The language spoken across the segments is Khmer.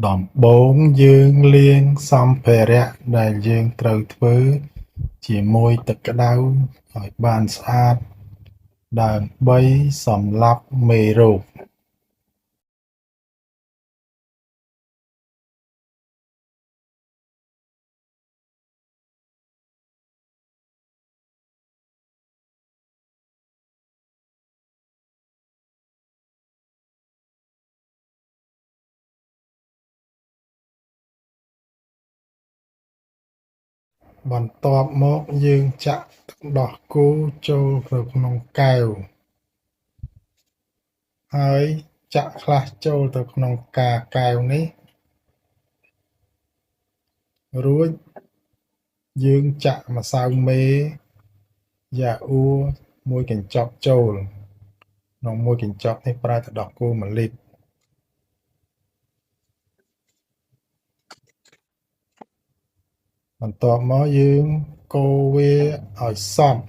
ដំបូងយើងលាងសម្ភារៈដែលយើងត្រូវធ្វើជាមួយទឹកក្តៅឲ្យបានស្អាតដើម្បីសម្លាប់មេរោគបន្ទាប់មកយើងចាក់ទឹកដោះគោចូលទៅក្នុងកែវហើយចាក់ខ្លះចូលទៅក្នុងកែវនេះរួចយើងចាក់ម្សៅមេយ៉ាអ៊ូមួយកញ្ចប់ចូលក្នុងមួយកញ្ចប់នេះប្រើទឹកដោះគោ1លីត្របន្ទាប់មកយើងកូរវាឲ្យសព្វ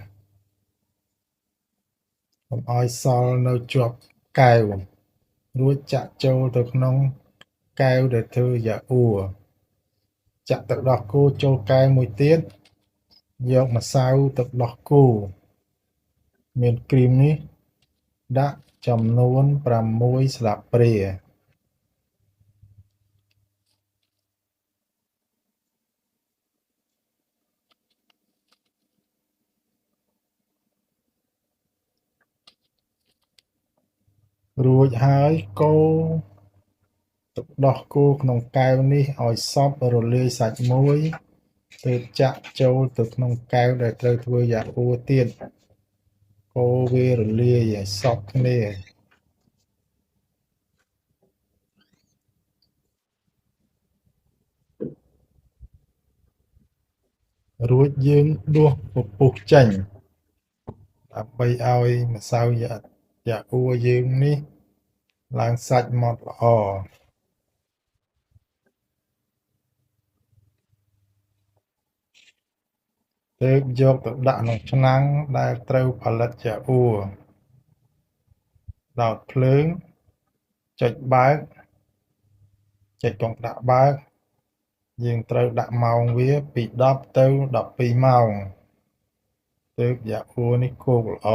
កុំឲ្យសល់នៅជាប់កែវរួចចាក់ចូលទៅក្នុងកែវដែលធ្វើយ៉ាអ៊ូចាក់ទឹកដោះគោចូលកែវមួយទៀតយកម្សៅទឹកដោះគោមានគ្រីមនេះដាក់ចំនួន6ស្លាបព្រារួចហើយកូរទឹកដោះគោក្នុងកែវនេះឲ្យសព្វរលាយសាច់មួយទើបចាក់ចូលទៅក្នុងកែវដែលត្រូវធ្វើយ៉ាអ៊ូទៀតកូរវារលាយឲ្យសព្វគ្នារួចយើងដួសពពុះចេញដើម្បីឲ្យម្សៅយ៉ាអ៊ូយើងនេះឡើងសាច់ម៉ដ្ឋល្អទើបយកទៅដាក់ក្នុងឆ្នាំងដែលត្រូវផលិតយ៉ាអ៊ូដោតភ្លើងចុចបើកចុចកុងដាក់បើកយើងត្រូវដាក់ម៉ោងវាពី10ទៅ12ម៉ោងទើបយ៉ាអ៊ូនេះគោកល្អ